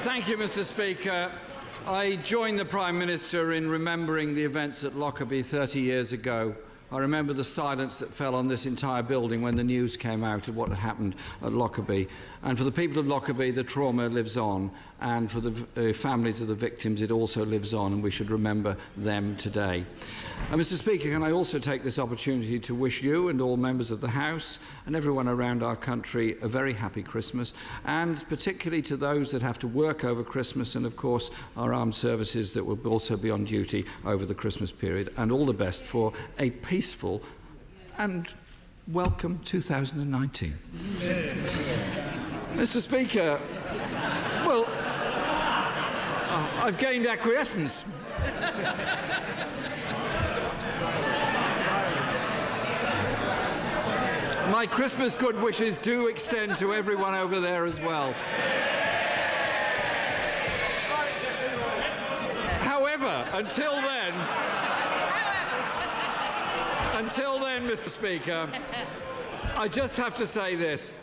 Thank you, Mr. Speaker. I join the Prime Minister in remembering the events at Lockerbie 30 years ago. I remember the silence that fell on this entire building when the news came out of what had happened at Lockerbie. And for the people of Lockerbie, the trauma lives on. And for the families of the victims, it also lives on, and we should remember them today. Mr. Speaker, can I also take this opportunity to wish you and all members of the House and everyone around our country a very happy Christmas, and particularly to those that have to work over Christmas, and of course our armed services that will also be on duty over the Christmas period, and all the best for a peaceful and welcome 2019. Mr. Speaker, well, I've gained acquiescence. My Christmas good wishes do extend to everyone over there as well. However, until then, Mr. Speaker, I just have to say this.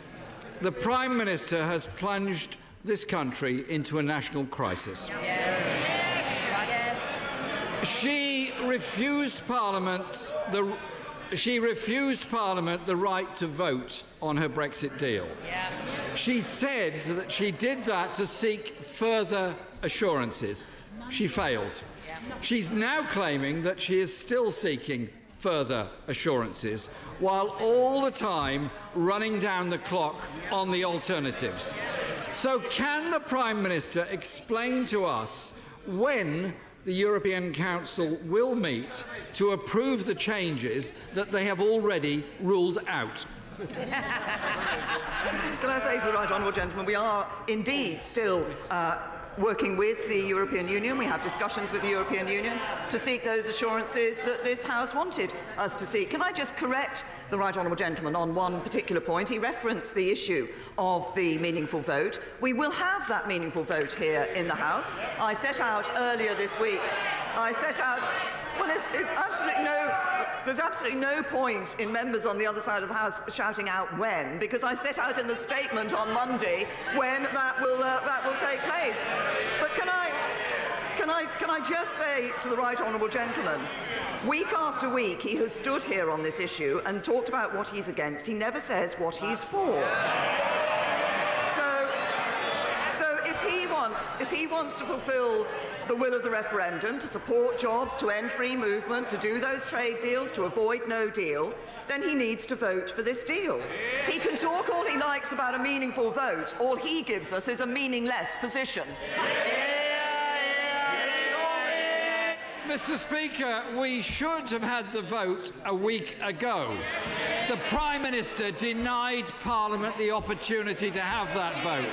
The Prime Minister has plunged this country into a national crisis. Yes. She refused Parliament the right to vote on her Brexit deal. Yeah. She said that she did that to seek further assurances. She failed. Yeah. She's now claiming that she is still seeking further assurances, while all the time running down the clock on the alternatives. So can the Prime Minister explain to us when the European Council will meet to approve the changes that they have already ruled out? Can I say to the right honourable gentleman, we are indeed still working with the European Union. We have discussions with the European Union to seek those assurances that this House wanted us to seek. Can I just correct the right honourable gentleman on one particular point? He referenced the issue of the meaningful vote. We will have that meaningful vote here in the House. I set out earlier this week, well, there's absolutely no point in members on the other side of the House shouting out when, because I set out in the statement on Monday when that will take place. But can I just say to the right honourable gentleman, week after week he has stood here on this issue and talked about what he's against. He never says what he's for. So if he wants to fulfil the will of the referendum, to support jobs, to end free movement, to do those trade deals, to avoid no deal, then he needs to vote for this deal. He can talk all he likes about a meaningful vote. All he gives us is a meaningless position. Mr. Speaker, we should have had the vote a week ago. The Prime Minister denied Parliament the opportunity to have that vote.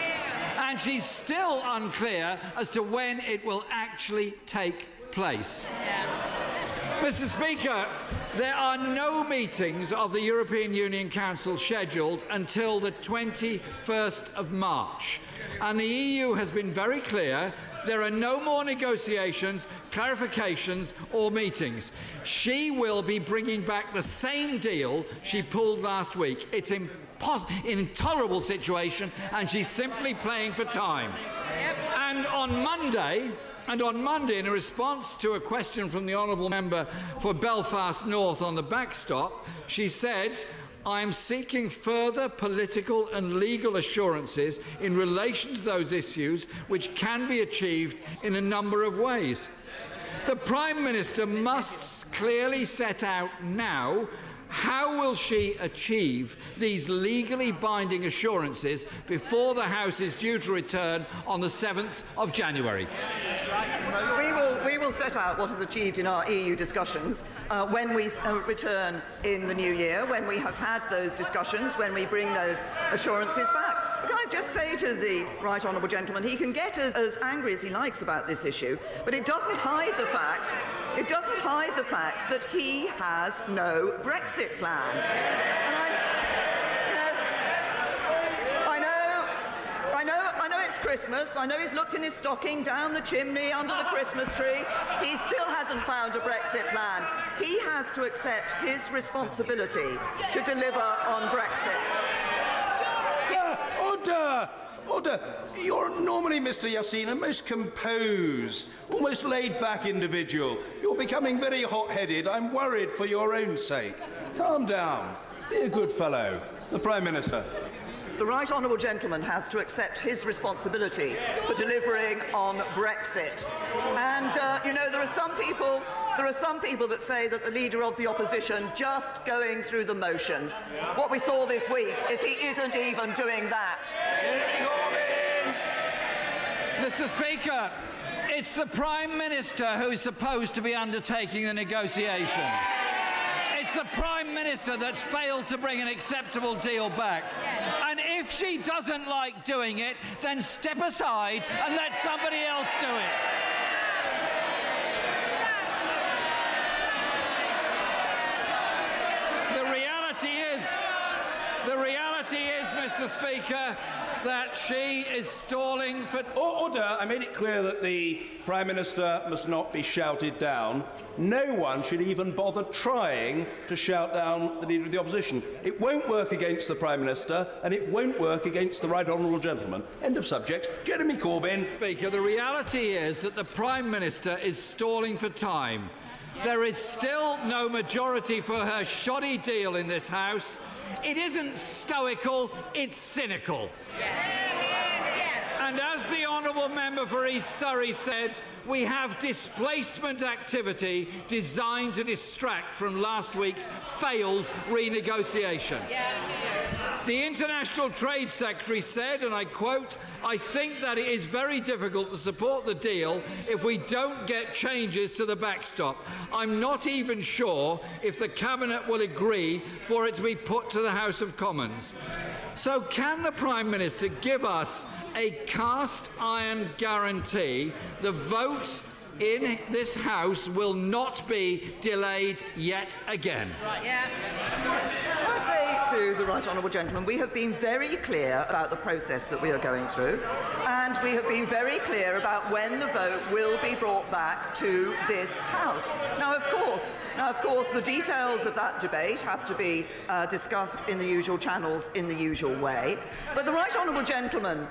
And she's still unclear as to when it will actually take place. Mr. Speaker, there are no meetings of the European Union Council scheduled until the 21st of March. And the EU has been very clear. There are no more negotiations, clarifications or meetings. She will be bringing back the same deal she pulled last week. It's an intolerable situation, and she's simply playing for time. And on Monday, in a response to a question from the honourable member for Belfast North on the backstop, she said, "I'm seeking further political and legal assurances in relation to those issues which can be achieved in a number of ways." The Prime Minister must clearly set out now how will she achieve these legally binding assurances before the House is due to return on the 7th of January. We will set out what is achieved in our EU discussions when we return in the new year, when we have had those discussions, when we bring those assurances back. But can I just say to the right honourable gentleman, he can get as angry as he likes about this issue, but it doesn't hide the fact that he has no Brexit plan. And I know it's Christmas. I know he's looked in his stocking, down the chimney, under the Christmas tree. He still hasn't found a Brexit plan. He has to accept his responsibility to deliver on Brexit. Order! Order. You're normally, Mr. Yassin, a most composed, almost laid-back individual. You're becoming very hot-headed. I'm worried for your own sake. Calm down. Be a good fellow. The Prime Minister. The right honourable gentleman has to accept his responsibility for delivering on Brexit. And, you know, there are some people that say that the Leader of the Opposition just going through the motions. What we saw this week is he isn't even doing that. Mr. Speaker, it's the Prime Minister who's supposed to be undertaking the negotiation. It's the Prime Minister that's failed to bring an acceptable deal back. And if she doesn't like doing it, then step aside and let somebody else do it. The reality is, Mr. Speaker, that she is stalling for... Order. I made it clear that the Prime Minister must not be shouted down. No one should even bother trying to shout down the Leader of the Opposition. It won't work against the Prime Minister, and it won't work against the Right Honourable Gentleman. End of subject. Jeremy Corbyn. Speaker, the reality is that the Prime Minister is stalling for time. There is still no majority for her shoddy deal in this House. It isn't stoical, it's cynical. And as the Honourable Member for East Surrey said, we have displacement activity designed to distract from last week's failed renegotiation. The International Trade Secretary said, and I quote, "I think that it is very difficult to support the deal if we don't get changes to the backstop. I'm not even sure if the Cabinet will agree for it to be put to the House of Commons." So can the Prime Minister give us a cast-iron guarantee the vote in this House will not be delayed yet again? I say to the right honourable gentleman, we have been very clear about the process that we are going through, and we have been very clear about when the vote will be brought back to this House. Now, of course, the details of that debate have to be discussed in the usual channels in the usual way. But the right honourable gentleman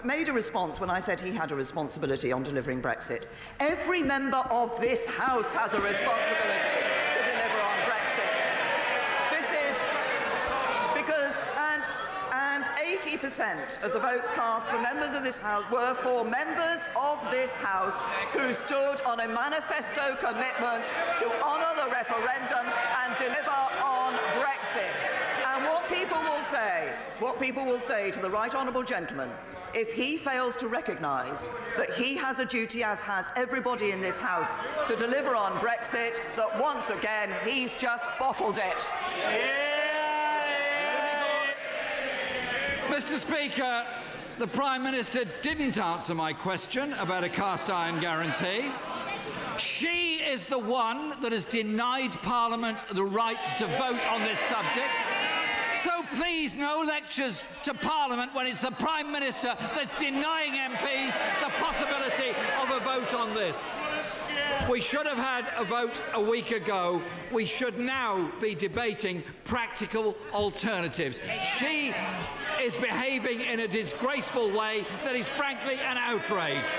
made a response when I said he had a responsibility on delivering Brexit. Every member of this House has a responsibility to deliver on Brexit. This is because, and 80% of the votes cast for members of this House were for members of this House who stood on a manifesto commitment to honour the referendum and deliver on Brexit. And what people will say to the right honourable gentleman, if he fails to recognise that he has a duty, as has everybody in this House, to deliver on Brexit, that once again he's just bottled it. Mr. Speaker, the Prime Minister didn't answer my question about a cast-iron guarantee. She is the one that has denied Parliament the right to vote on this subject. So please, no lectures to Parliament when it's the Prime Minister that's denying MPs the possibility of a vote on this. We should have had a vote a week ago. We should now be debating practical alternatives. She is behaving in a disgraceful way that is frankly an outrage.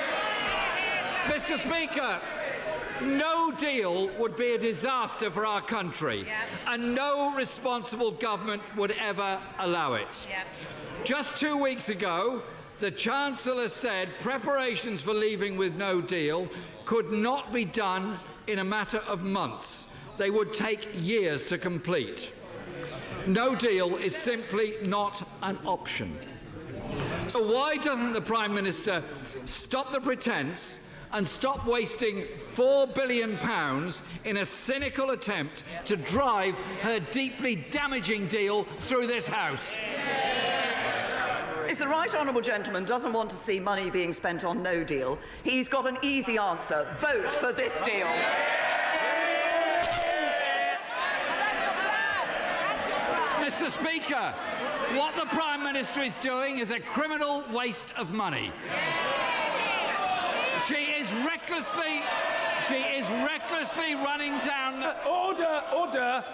Mr. Speaker, no deal would be a disaster for our country, and no responsible government would ever allow it. Just 2 weeks ago, the Chancellor said preparations for leaving with no deal could not be done in a matter of months. They would take years to complete. No deal is simply not an option. So why doesn't the Prime Minister stop the pretence and stop wasting £4 billion in a cynical attempt to drive her deeply damaging deal through this House? If the right honourable gentleman doesn't want to see money being spent on no deal, he's got an easy answer. Vote for this deal. Mr. Speaker, what the Prime Minister is doing is a criminal waste of money. She is recklessly running down... Order!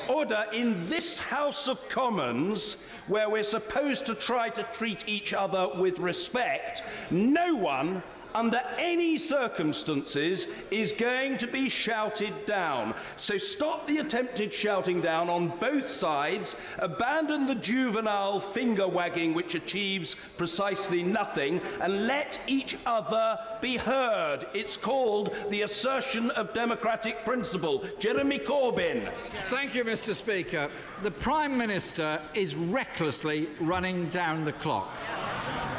Order. In this House of Commons, where we're supposed to try to treat each other with respect, no one, under any circumstances, is going to be shouted down. So stop the attempted shouting down on both sides, abandon the juvenile finger-wagging which achieves precisely nothing, and let each other be heard. It's called the assertion of democratic principle. Jeremy Corbyn. Thank you, Mr. Speaker. The Prime Minister is recklessly running down the clock,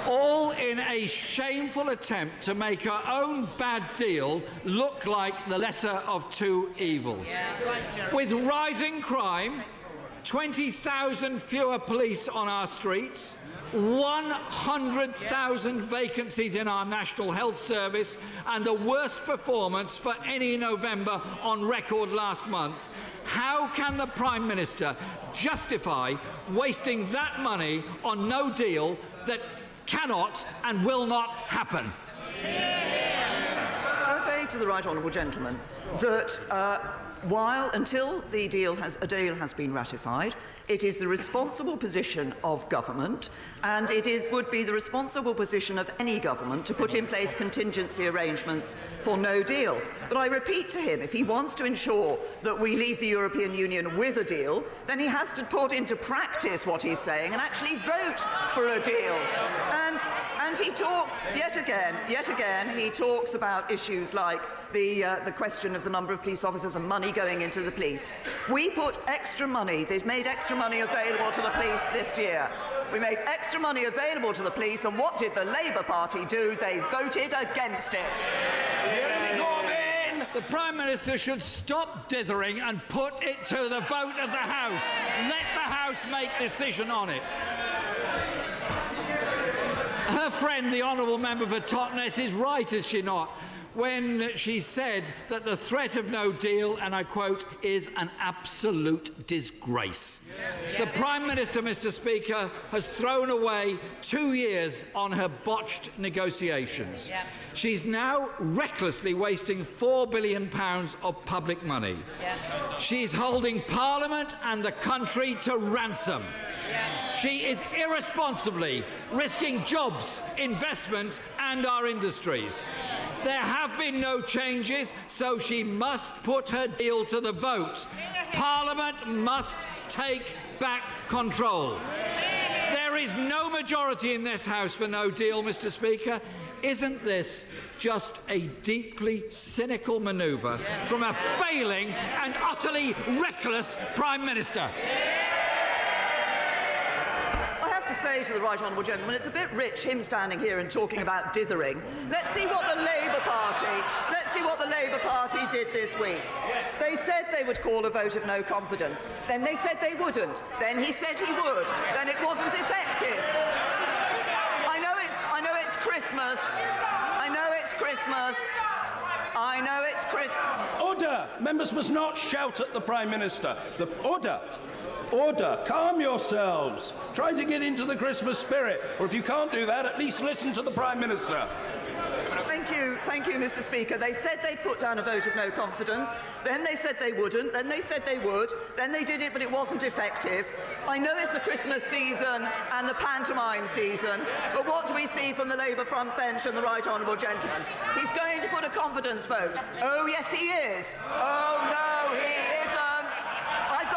all in a shameful attempt to make her own bad deal look like the lesser of two evils. With rising crime, 20,000 fewer police on our streets, 100,000 vacancies in our National Health Service, and the worst performance for any November on record last month, how can the Prime Minister justify wasting that money on no deal that cannot and will not happen? I say to the right honourable gentleman that until a deal has been ratified, it is the responsible position of government, and would be the responsible position of any government to put in place contingency arrangements for no deal. But I repeat to him, if he wants to ensure that we leave the European Union with a deal, then he has to put into practice what he's saying and actually vote for a deal. And he talks, yet again, he talks about issues like the question of the number of police officers and money going into the police. We put extra money, they've made extra money available to the police this year. We made extra money available to the police, and what did the Labour Party do? They voted against it. Jeremy Corbyn. The Prime Minister should stop dithering and put it to the vote of the House. Let the House make decision on it. Her friend, the Honourable Member for Totnes, is right, is she not, when she said that the threat of no deal, and I quote, is an absolute disgrace. The Prime Minister, Mr. Speaker, has thrown away 2 years on her botched negotiations. She's now recklessly wasting £4 billion of public money. She's holding Parliament and the country to ransom. She is irresponsibly risking jobs, investment and our industries. There have been no changes, so she must put her deal to the vote. Parliament must take back control. There is no majority in this House for no deal, Mr. Speaker. Isn't this just a deeply cynical manoeuvre from a failing and utterly reckless Prime Minister? To say to the right honourable gentleman, it's a bit rich him standing here and talking about dithering. Let's see what the Labour Party did this week. They said they would call a vote of no confidence. Then they said they wouldn't. Then he said he would. Then it wasn't effective. I know it's Christmas. I know it's Christmas. Order! Members must not shout at the Prime Minister. Order, calm yourselves. Try to get into the Christmas spirit. Or if you can't do that, at least listen to the Prime Minister. Thank you, Mr. Speaker. They said they'd put down a vote of no confidence. Then they said they wouldn't. Then they said they would. Then they did it, but it wasn't effective. I know it's the Christmas season and the pantomime season, but what do we see from the Labour front bench and the right honourable gentleman? He's going to put a confidence vote. Oh, yes, he is. Oh, no, he isn't. I've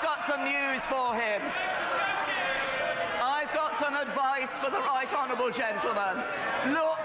got some news for him. I've got some advice for the right honourable gentleman. Look